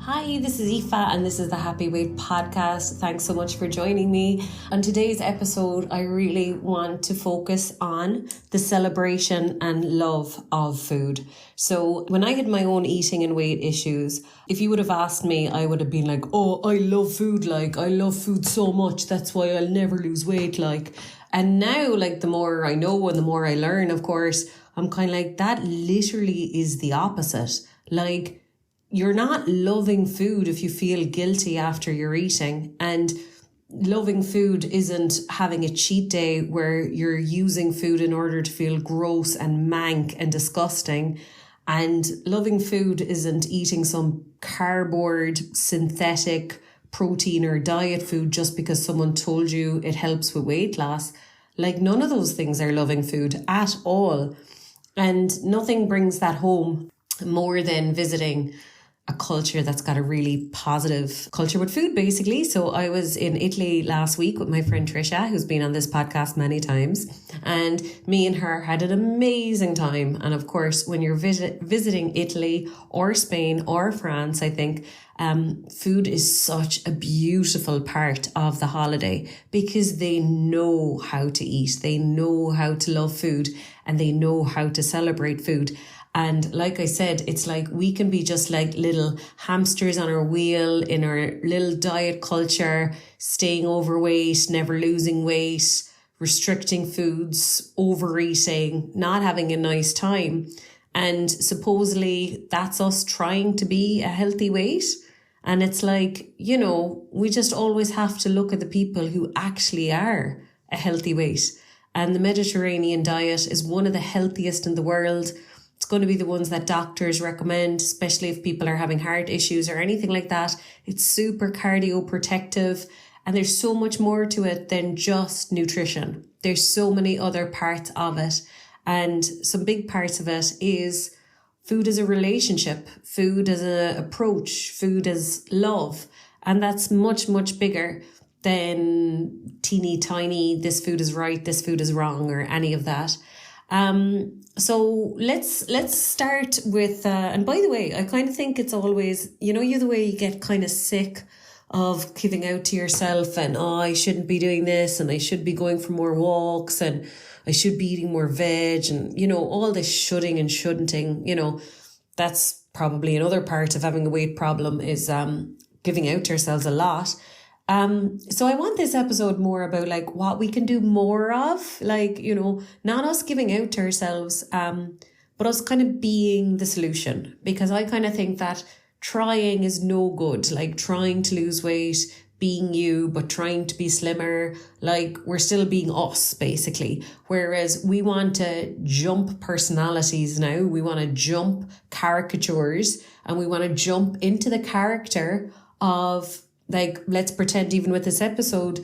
Hi, this is Aoife and this is the Happy Weight podcast. Thanks so much for joining me. On today's episode, I really want to focus on the celebration and love of food. So when I had my own eating and weight issues, if you would have asked me, I would have been like, oh, I love food. I love food so much. That's why I'll never lose weight. And now, the more I know and the more I learn, of course, I'm kind of like, that literally is the opposite. You're not loving food if you feel guilty after you're eating. And loving food isn't having a cheat day where you're using food in order to feel gross and mank and disgusting. And loving food isn't eating some cardboard, synthetic protein or diet food just because someone told you it helps with weight loss. None of those things are loving food at all. And nothing brings that home more than visiting a culture that's got a really positive culture with food, basically. So I was in Italy last week with my friend Trisha, who's been on this podcast many times, and me and her had an amazing time. And of course, when you're visiting Italy or Spain or France, I think food is such a beautiful part of the holiday because they know how to eat, they know how to love food, and they know how to celebrate food. And like I said, it's like we can be just like little hamsters on our wheel in our little diet culture, staying overweight, never losing weight, restricting foods, overeating, not having a nice time. And supposedly that's us trying to be a healthy weight. And it's like, we just always have to look at the people who actually are a healthy weight. And the Mediterranean diet is one of the healthiest in the world. It's going to be the ones that doctors recommend, especially if people are having heart issues or anything like that. It's super cardioprotective, and there's so much more to it than just nutrition. There's so many other parts of it, and some big parts of it is food as a relationship, food as an approach, food as love, and that's much, much bigger than teeny tiny, this food is right, this food is wrong, or any of that. So let's start with, and by the way, I kind of think it's always, you're the way you get kind of sick of giving out to yourself and, I shouldn't be doing this and I should be going for more walks and I should be eating more veg and, all this shoulding and shouldn'ting, that's probably another part of having a weight problem is, giving out to ourselves a lot. So I want this episode more about what we can do more of, not us giving out to ourselves, but us kind of being the solution, because I kind of think that trying is no good, trying to lose weight, being you, but trying to be slimmer, we're still being us basically. Whereas we want to jump personalities now, we want to jump caricatures, and we want to jump into the character of let's pretend even with this episode,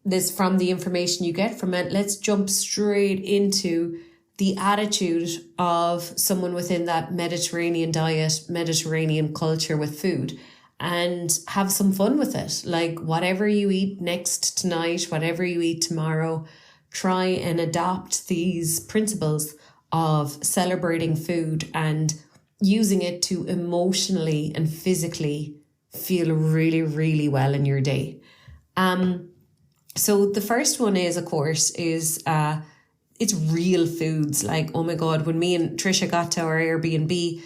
this from the information you get from it, let's jump straight into the attitude of someone within that Mediterranean diet, Mediterranean culture with food, and have some fun with it. Whatever you eat next tonight, whatever you eat tomorrow, try and adopt these principles of celebrating food and using it to emotionally and physically feel really, really well in your day. So the first one is, of course, it's real foods. Oh my God, when me and Trisha got to our Airbnb,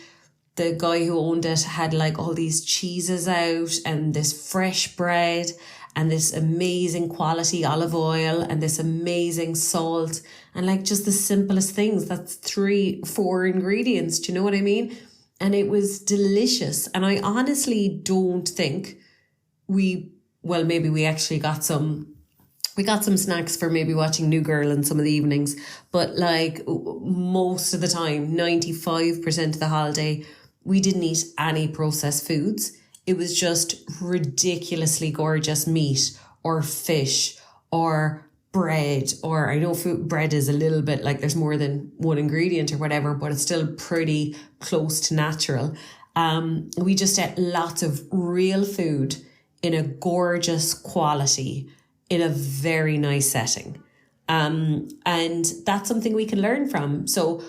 the guy who owned it had all these cheeses out and this fresh bread and this amazing quality olive oil and this amazing salt and just the simplest things. That's 3-4 ingredients. Do you know what I mean? And it was delicious. And I honestly don't think maybe we actually got some snacks for maybe watching New Girl in some of the evenings. But most of the time, 95% of the holiday, we didn't eat any processed foods. It was just ridiculously gorgeous meat or fish or bread, or I know bread is a little bit there's more than one ingredient or whatever, but it's still pretty close to natural. We just ate lots of real food in a gorgeous quality in a very nice setting. And that's something we can learn from. So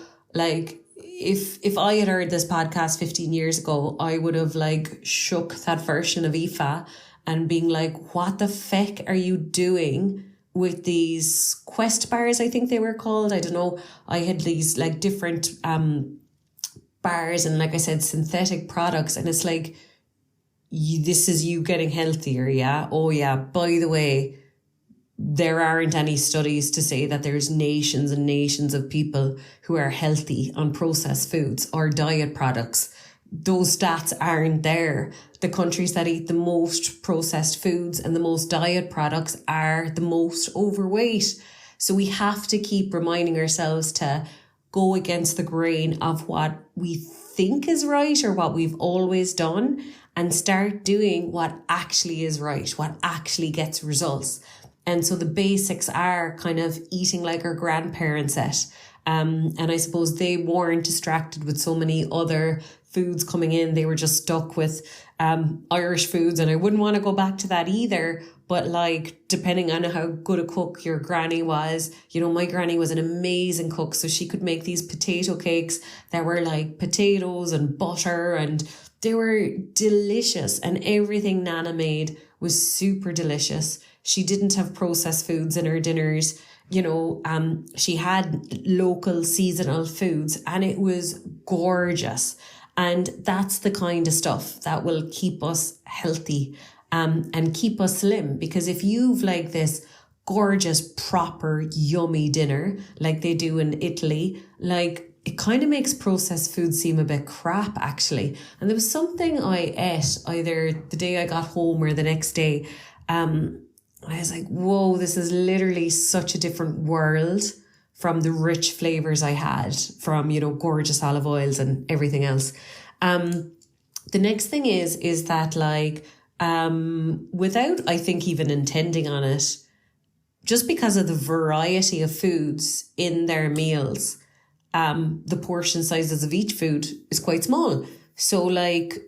if I had heard this podcast 15 years ago, I would have like shook that version of Aoife and being like, what the feck are you doing with these Quest bars? I think they were called. I don't know. I had these like different bars and, like I said, synthetic products. And it's like, this is you getting healthier. Yeah. Oh yeah. By the way, there aren't any studies to say that there's nations and nations of people who are healthy on processed foods or diet products. Those stats aren't there. The countries that eat the most processed foods and the most diet products are the most overweight. So we have to keep reminding ourselves to go against the grain of what we think is right or what we've always done and start doing what actually is right, what actually gets results. And so the basics are kind of eating like our grandparents ate. And I suppose they weren't distracted with so many other foods coming in. They were just stuck with Irish foods. And I wouldn't want to go back to that either. But like, depending on how good a cook your granny was, you know, my granny was an amazing cook. So she could make these potato cakes that were like potatoes and butter, and they were delicious. And everything Nana made was super delicious. She didn't have processed foods in her dinners. You know, she had local seasonal foods and it was gorgeous. And that's the kind of stuff that will keep us healthy and keep us slim. Because if you've like this gorgeous, proper, yummy dinner like they do in Italy, like it kind of makes processed food seem a bit crap, actually. And there was something I ate either the day I got home or the next day. I was like, whoa, this is literally such a different world from the rich flavors I had from, you know, gorgeous olive oils and everything else. The next thing is that like, without, I think, even intending on it, just because of the variety of foods in their meals, the portion sizes of each food is quite small. So like,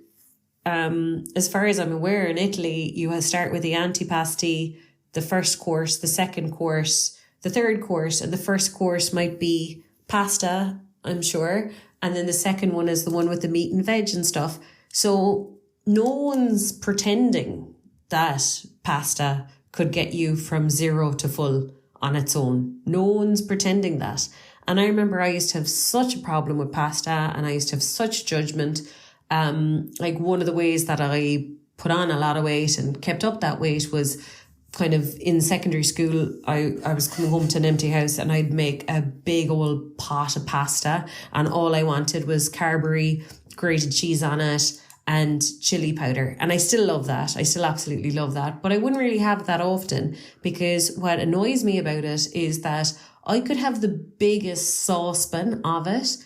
as far as I'm aware, in Italy, you start with the antipasti, the first course, the second course, the third course, and the first course might be pasta, I'm sure. And then the second one is the one with the meat and veg and stuff. So no one's pretending that pasta could get you from 0 to full on its own. No one's pretending that. And I remember I used to have such a problem with pasta and I used to have such judgment. Like one of the ways that I put on a lot of weight and kept up that weight was kind of in secondary school. I was coming home to an empty house and I'd make a big old pot of pasta and all I wanted was Carberry, grated cheese on it and chili powder. And I still love that. I still absolutely love that. But I wouldn't really have that often because what annoys me about it is that I could have the biggest saucepan of it.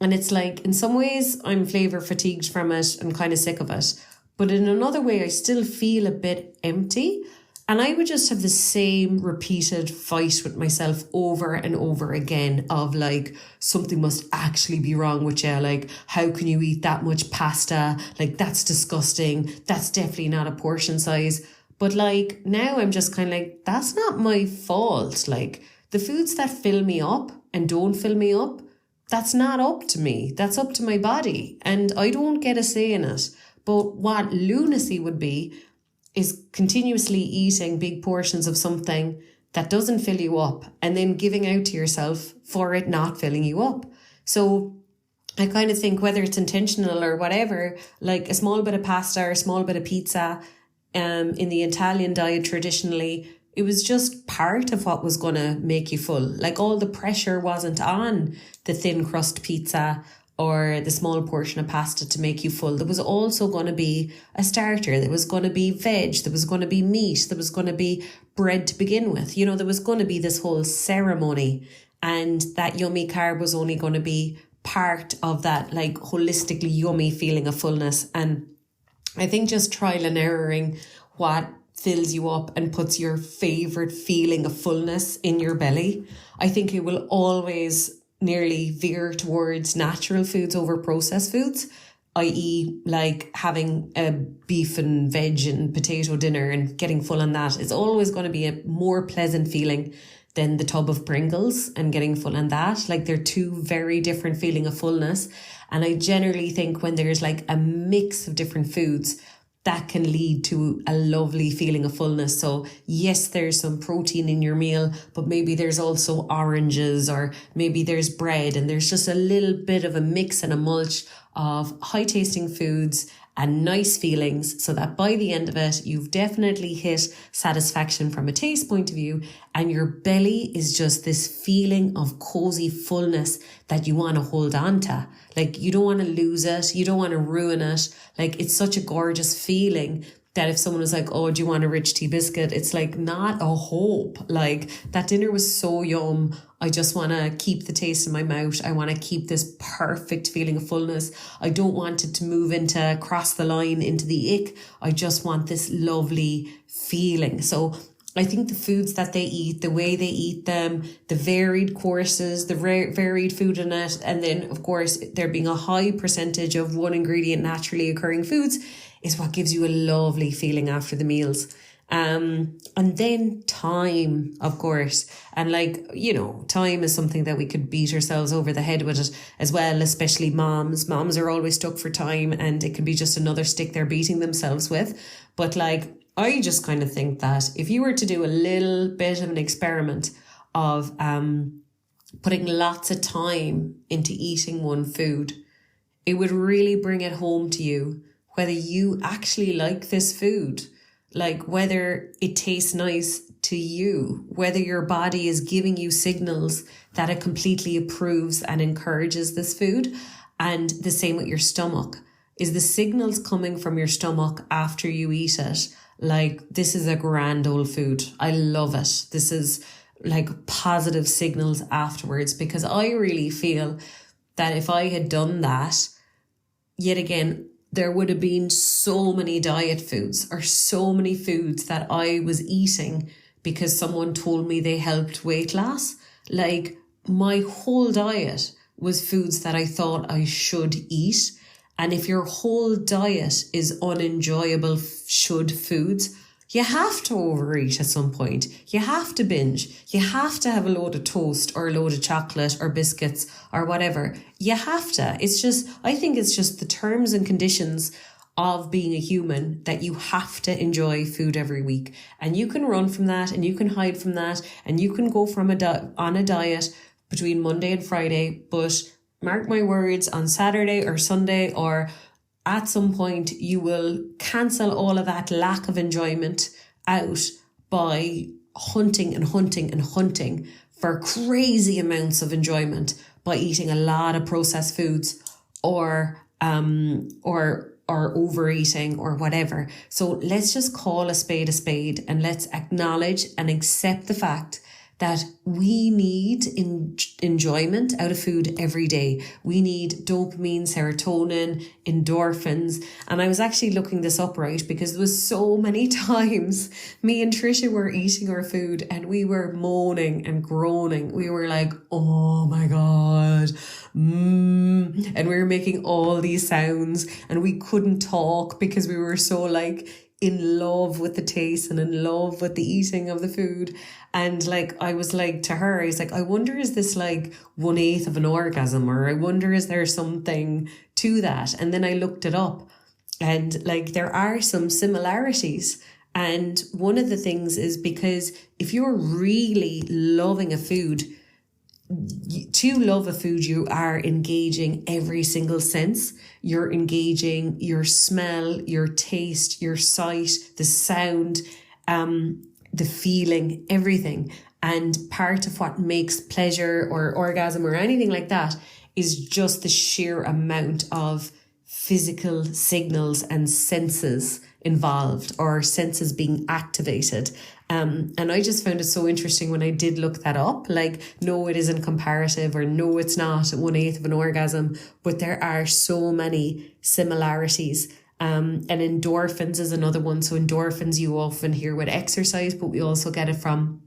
And it's like, in some ways, I'm flavour fatigued from it and kind of sick of it. But in another way, I still feel a bit empty. And I would just have the same repeated fight with myself over and over again of like, something must actually be wrong with you. Like, how can you eat that much pasta? Like, that's disgusting. That's definitely not a portion size. But like, now I'm just kind of like, that's not my fault. Like, the foods that fill me up and don't fill me up, that's not up to me. That's up to my body. And I don't get a say in it. But what lunacy would be is continuously eating big portions of something that doesn't fill you up and then giving out to yourself for it not filling you up. So I kind of think whether it's intentional or whatever, like a small bit of pasta or a small bit of pizza, in the Italian diet traditionally, it was just part of what was going to make you full. Like all the pressure wasn't on the thin crust pizza or the small portion of pasta to make you full. There was also going to be a starter. There was going to be veg. There was going to be meat. There was going to be bread to begin with. You know, there was going to be this whole ceremony. And that yummy carb was only going to be part of that like holistically yummy feeling of fullness. And I think just trial and erroring what fills you up and puts your favourite feeling of fullness in your belly. I think it will always nearly veer towards natural foods over processed foods, i.e. like having a beef and veg and potato dinner and getting full on that is always going to be a more pleasant feeling than the tub of Pringles and getting full on that. Like they're two very different feeling of fullness. And I generally think when there's like a mix of different foods, that can lead to a lovely feeling of fullness. So yes, there's some protein in your meal, but maybe there's also oranges, or maybe there's bread, and there's just a little bit of a mix and a mulch of high tasting foods and nice feelings, so that by the end of it, you've definitely hit satisfaction from a taste point of view, and your belly is just this feeling of cozy fullness that you want to hold on to. Like you don't want to lose it. You don't want to ruin it. Like it's such a gorgeous feeling that if someone was like, oh, do you want a rich tea biscuit? It's like not a hope. Like that dinner was so yum. I just want to keep the taste in my mouth. I want to keep this perfect feeling of fullness. I don't want it to move into cross the line into the ick. I just want this lovely feeling. So I think the foods that they eat, the way they eat them, the varied courses, the varied food in it, and then of course there being a high percentage of one ingredient naturally occurring foods is what gives you a lovely feeling after the meals. And then time, of course. And like, you know, time is something that we could beat ourselves over the head with it as well, especially moms. Moms are always stuck for time, and it can be just another stick they're beating themselves with. But like, I just kind of think that if you were to do a little bit of an experiment of putting lots of time into eating one food, it would really bring it home to you whether you actually like this food, like whether it tastes nice to you, whether your body is giving you signals that it completely approves and encourages this food. And the same with your stomach. Is the signals coming from your stomach after you eat it? Like, this is a grand old food. I love it. This is like positive signals afterwards, because I really feel that if I had done that, yet again, there would have been so many diet foods or so many foods that I was eating because someone told me they helped weight loss. Like, my whole diet was foods that I thought I should eat. And if your whole diet is unenjoyable should foods, you have to overeat at some point. You have to binge. You have to have a load of toast or a load of chocolate or biscuits or whatever. You have to. It's just, I think it's just the terms and conditions of being a human that you have to enjoy food every week. And you can run from that, and you can hide from that, and you can go from on a diet between Monday and Friday, but mark my words, on Saturday or Sunday or at some point you will cancel all of that lack of enjoyment out by hunting and hunting and hunting for crazy amounts of enjoyment by eating a lot of processed foods or overeating or whatever. So let's just call a spade, and let's acknowledge and accept the fact that we need enjoyment out of food every day. We need dopamine, serotonin, endorphins. And I was actually looking this up, right? Because there was so many times me and Trisha were eating our food and we were moaning and groaning. We were like, oh my God. And we were making all these sounds and we couldn't talk because we were so like in love with the taste and in love with the eating of the food. And like, I was like to her, I was like, I wonder, is this like 1/8 of an orgasm? Or I wonder, is there something to that? And then I looked it up and like, there are some similarities. And one of the things is because if you're really loving a food, to love a food, you are engaging every single sense. You're engaging your smell, your taste, your sight, the sound, the feeling, everything. And part of what makes pleasure or orgasm or anything like that is just the sheer amount of physical signals and senses involved, or senses being activated. And I just found it so interesting when I did look that up. Like, no, it isn't comparative, or no, it's not 1/8 of an orgasm, but there are so many similarities. And endorphins is another one. So endorphins you often hear with exercise, but we also get it from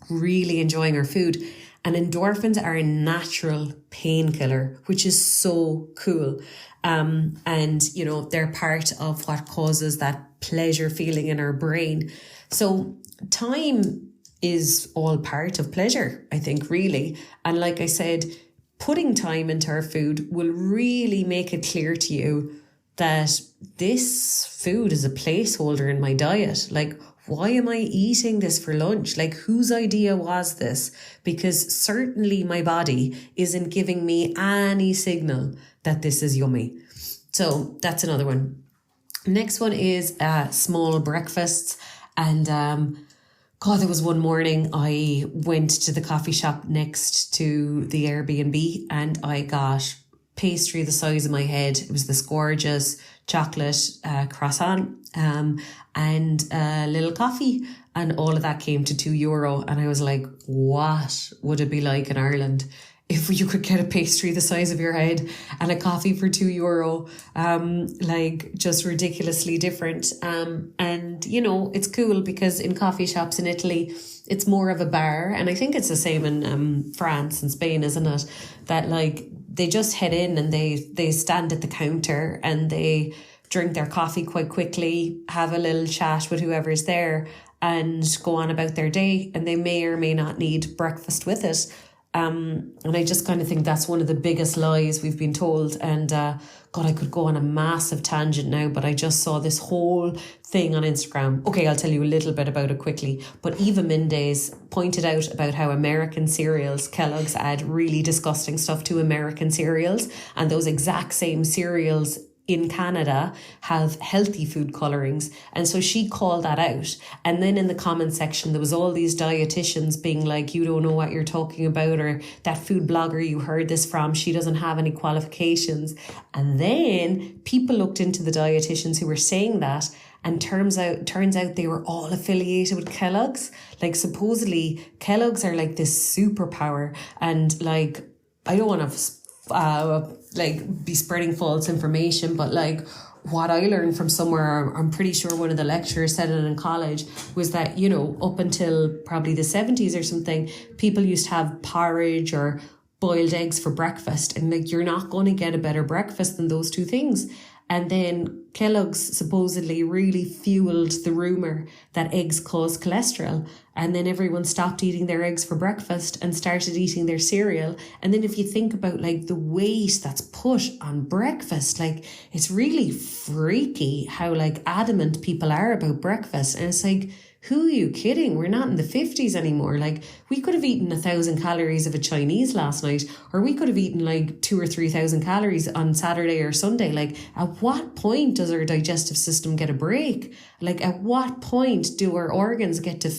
really enjoying our food. And endorphins are a natural painkiller, which is so cool. And, you know, they're part of what causes that pleasure feeling in our brain. So time is all part of pleasure, I think, really. And like I said, putting time into our food will really make it clear to you that this food is a placeholder in my diet. Like, why am I eating this for lunch? Like, whose idea was this? Because certainly my body isn't giving me any signal that this is yummy. So that's another one. Next one is small breakfasts. And there was one morning I went to the coffee shop next to the Airbnb and I got pastry the size of my head. It was this gorgeous chocolate croissant and a little coffee, and all of that came to €2. And I was like, what would it be like in Ireland if you could get a pastry the size of your head and a coffee for €2? Like, just ridiculously different. And you know, it's cool because in coffee shops in Italy, it's more of a bar, and I think it's the same in France and Spain, isn't it? That like they just head in and they stand at the counter and they drink their coffee quite quickly, have a little chat with whoever's there, and go on about their day. And they may or may not need breakfast with it. And I just kind of think that's one of the biggest lies we've been told. And I could go on a massive tangent now, but I just saw this whole thing on Instagram. Okay, I'll tell you a little bit about it quickly. But Eva Mendes pointed out about how American cereals, Kellogg's, add really disgusting stuff to American cereals. And those exact same cereals in Canada have healthy food colorings. And so she called that out. And then in the comment section, there was all these dietitians being like, you don't know what you're talking about, or that food blogger you heard this from, she doesn't have any qualifications. And then people looked into the dietitians who were saying that, and turns out they were all affiliated with Kellogg's. Like, supposedly Kellogg's are like this superpower, and like, I don't want to be spreading false information, but like what I learned from somewhere, I'm pretty sure one of the lecturers said it in college, was that, you know, up until probably the 70s or something, people used to have porridge or boiled eggs for breakfast, and like, you're not going to get a better breakfast than those two things. And then Kellogg's supposedly really fueled the rumour that eggs cause cholesterol. And then everyone stopped eating their eggs for breakfast and started eating their cereal. And then if you think about like the weight that's put on breakfast, like, it's really freaky how like adamant people are about breakfast. And it's like, who are you kidding? We're not in the 50s anymore. Like, we could have eaten 1,000 calories of a Chinese last night, or we could have eaten like 2,000 or 3,000 calories on Saturday or Sunday. Like, at what point does our digestive system get a break? Like, at what point do our organs get to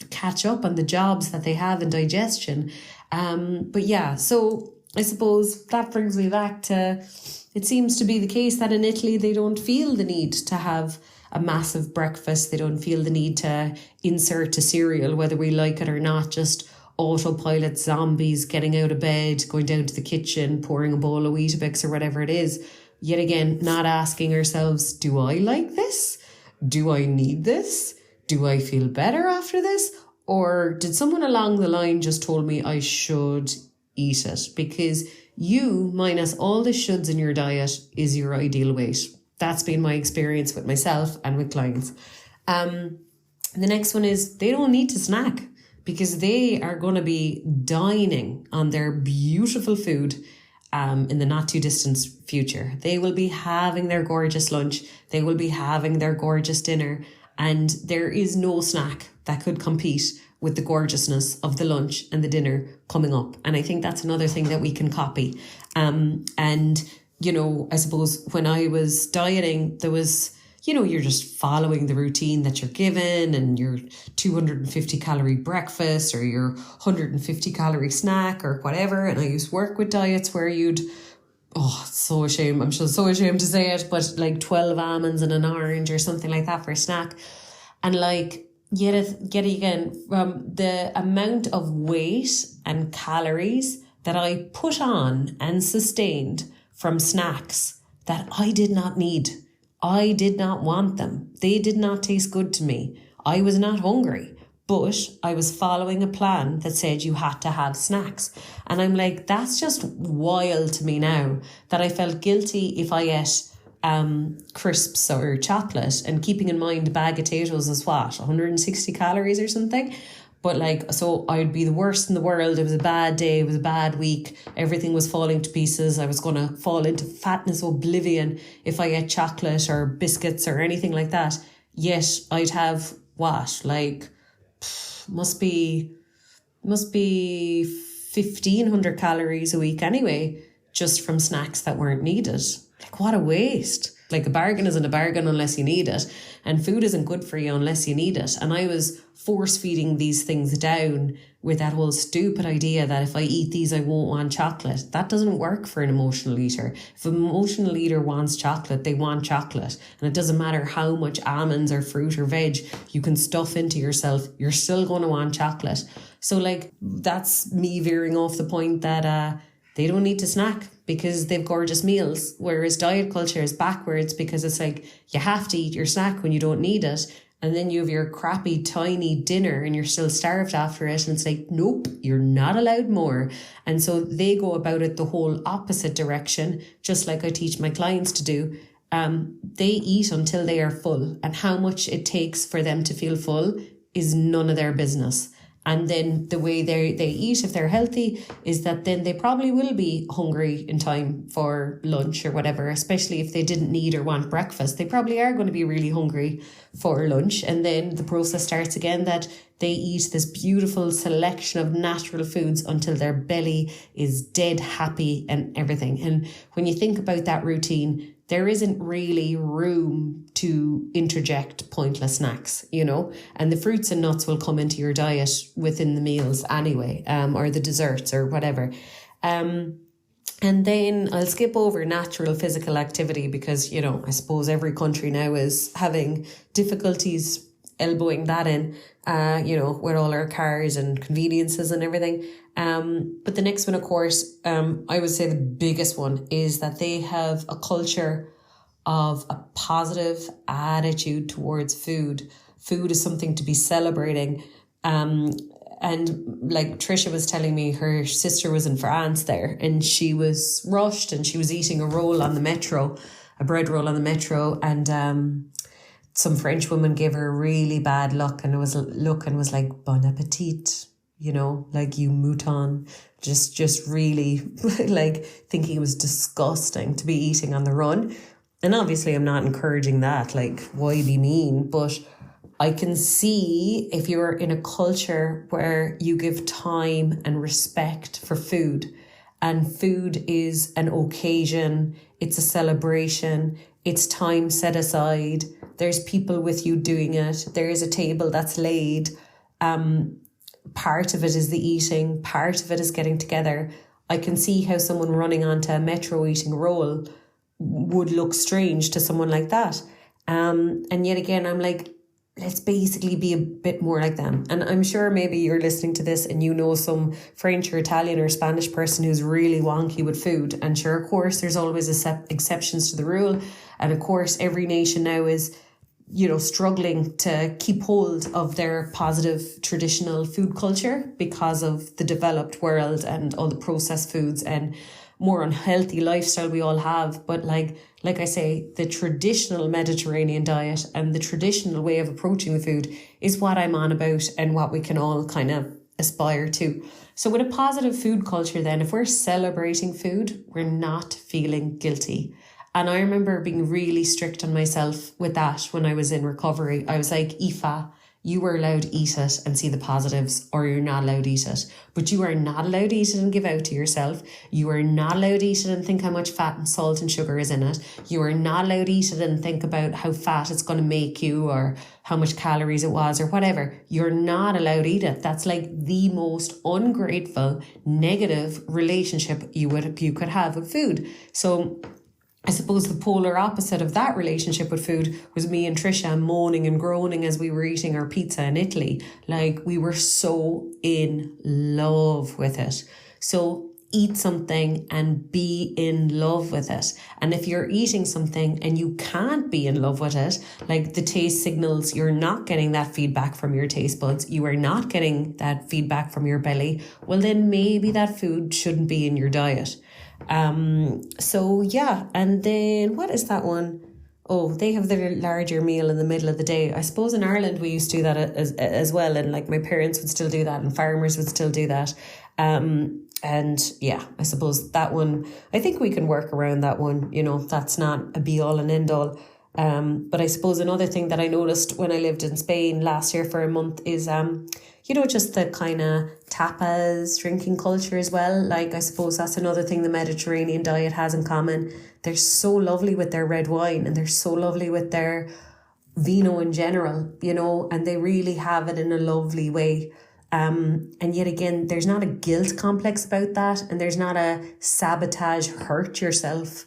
catch up on the jobs that they have in digestion? But yeah, so I suppose that brings me back to, it seems to be the case that in Italy, they don't feel the need to have a massive breakfast. They don't feel the need to insert a cereal, whether we like it or not, just autopilot zombies getting out of bed, going down to the kitchen, pouring a bowl of Weetabix or whatever it is. Yet again, not asking ourselves, do I like this? Do I need this? Do I feel better after this? Or did someone along the line just told me I should eat it? Because you, minus all the shoulds in your diet, is your ideal weight. That's been my experience with myself and with clients. The next one is they don't need to snack because they are going to be dining on their beautiful food in the not too distant future. They will be having their gorgeous lunch. They will be having their gorgeous dinner. And there is no snack that could compete with the gorgeousness of the lunch and the dinner coming up. And I think that's another thing that we can copy. And you know, I suppose when I was dieting, there was, you know, you're just following the routine that you're given, and your 250 calorie breakfast or your 150 calorie snack or whatever. And I used to work with diets where you'd, so ashamed, I'm so ashamed to say it, but like 12 almonds and an orange or something like that for a snack. And like, yet again, from the amount of weight and calories that I put on and sustained from snacks that I did not need. I did not want them. They did not taste good to me. I was not hungry, but I was following a plan that said you had to have snacks. And I'm like, that's just wild to me now, that I felt guilty if I ate crisps or chocolate, and keeping in mind a bag of potatoes is what, 160 calories or something. But like, so I'd be the worst in the world. It was a bad day. It was a bad week. Everything was falling to pieces. I was going to fall into fatness oblivion if I ate chocolate or biscuits or anything like that. Yet I'd have what? Like, must be 1,500 calories a week anyway, just from snacks that weren't needed. Like, what a waste. Like, a bargain isn't a bargain unless you need it. And food isn't good for you unless you need it. And I was force feeding these things down with that whole stupid idea that if I eat these, I won't want chocolate. That doesn't work for an emotional eater. If an emotional eater wants chocolate, they want chocolate. And it doesn't matter how much almonds or fruit or veg you can stuff into yourself, you're still going to want chocolate. So like, that's me veering off the point that they don't need to snack because they've gorgeous meals. Whereas diet culture is backwards because it's like, you have to eat your snack when you don't need it. And then you have your crappy, tiny dinner and you're still starved after it. And it's like, nope, you're not allowed more. And so they go about it the whole opposite direction, just like I teach my clients to do. They eat until they are full. And how much it takes for them to feel full is none of their business. And then the way they eat, if they're healthy, is that then they probably will be hungry in time for lunch or whatever, especially if they didn't need or want breakfast. They probably are going to be really hungry for lunch. And then the process starts again that they eat this beautiful selection of natural foods until their belly is dead happy and everything. And when you think about that routine, there isn't really room to interject pointless snacks, you know, and the fruits and nuts will come into your diet within the meals anyway, or the desserts or whatever. And then I'll skip over natural physical activity because, you know, I suppose every country now is having difficulties elbowing that in, you know, with all our cars and conveniences and everything. But the next one, of course, I would say the biggest one is that they have a culture of a positive attitude towards food. Food is something to be celebrating. And like Trisha was telling me, her sister was in France there and she was rushed and she was eating a roll on the metro, a bread roll on the metro, and some French woman gave her a really bad look and was like, bon appetit, you know, like, you mouton, just really like thinking it was disgusting to be eating on the run. And obviously I'm not encouraging that, like, why be mean? But I can see if you're in a culture where you give time and respect for food, and food is an occasion, it's a celebration, it's time set aside, there's people with you doing it, there is a table that's laid, part of it is the eating, part of it is getting together. I can see how someone running onto a metro eating a roll would look strange to someone like that. And yet again, I'm like, let's basically be a bit more like them. And I'm sure maybe you're listening to this and you know some French or Italian or Spanish person who's really wonky with food. And sure, of course, there's always exceptions to the rule. And of course, every nation now is, you know, struggling to keep hold of their positive traditional food culture because of the developed world and all the processed foods and more unhealthy lifestyle we all have. But like I say, the traditional Mediterranean diet and the traditional way of approaching the food is what I'm on about and what we can all kind of aspire to. So with a positive food culture then, if we're celebrating food, we're not feeling guilty. And I remember being really strict on myself with that when I was in recovery. I was like, Aoife, you are allowed to eat it and see the positives, or you're not allowed to eat it. But you are not allowed to eat it and give out to yourself. You are not allowed to eat it and think how much fat and salt and sugar is in it. You are not allowed to eat it and think about how fat it's going to make you or how much calories it was or whatever. You're not allowed to eat it. That's like the most ungrateful, negative relationship you could have with food. So I suppose the polar opposite of that relationship with food was me and Trisha moaning and groaning as we were eating our pizza in Italy. Like, we were so in love with it. So eat something and be in love with it. And if you're eating something and you can't be in love with it, like the taste signals, you're not getting that feedback from your taste buds, you are not getting that feedback from your belly, well then maybe that food shouldn't be in your diet. So yeah, and then what is that one? oh, they have their larger meal in the middle of the day. I suppose in Ireland we used to do that as well, and like my parents would still do that, and farmers would still do that. And yeah, I suppose that one, I think we can work around that one. You know, that's not a be all and end all. But I suppose another thing that I noticed when I lived in Spain last year for a month is, you know, just the kind of tapas drinking culture as well. Like, I suppose that's another thing the Mediterranean diet has in common. They're so lovely with their red wine, and they're so lovely with their vino in general, you know, and they really have it in a lovely way. And yet again, there's not a guilt complex about that, and there's not a sabotage, hurt yourself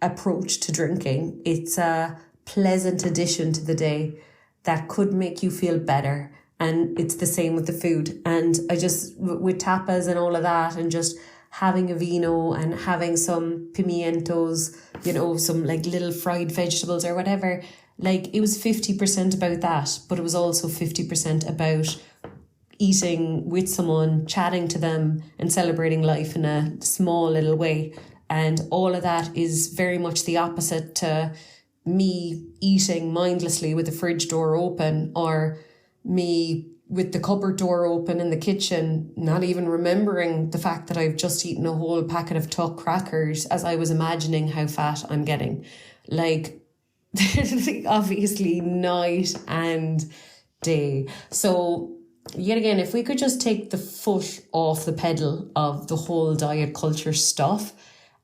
approach to drinking. It's a pleasant addition to the day that could make you feel better. And it's the same with the food. And I just, with tapas and all of that, and just having a vino and having some pimientos, you know, some like little fried vegetables or whatever, like it was 50% about that, but it was also 50% about eating with someone, chatting to them and celebrating life in a small little way. And all of that is very much the opposite to me eating mindlessly with the fridge door open, or me with the cupboard door open in the kitchen, not even remembering the fact that I've just eaten a whole packet of Tuck crackers as I was imagining how fat I'm getting. Like, obviously night and day. So yet again, if we could just take the foot off the pedal of the whole diet culture stuff,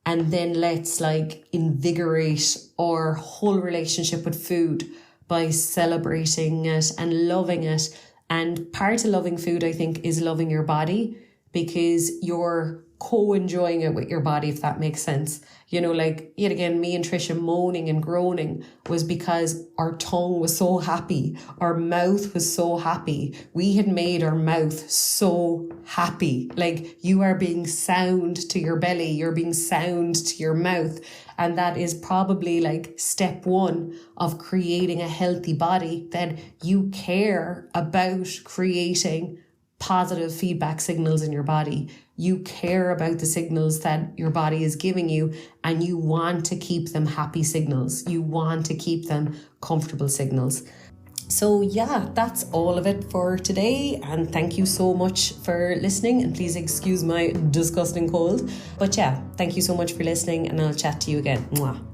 and then let's like invigorate our whole relationship with food by celebrating it and loving it. And part of loving food, I think, is loving your body, because you're co-enjoying it with your body, if that makes sense. You know, like, yet again, me and Trisha moaning and groaning was because our tongue was so happy. Our mouth was so happy. We had made our mouth so happy. Like, you are being sound to your belly. You're being sound to your mouth. And that is probably like step one of creating a healthy body, that you care about creating positive feedback signals in your body. You care about the signals that your body is giving you, and you want to keep them happy signals. You want to keep them comfortable signals. So yeah, that's all of it for today. And thank you so much for listening. And please excuse my disgusting cold. But yeah, thank you so much for listening, and I'll chat to you again. Mwah.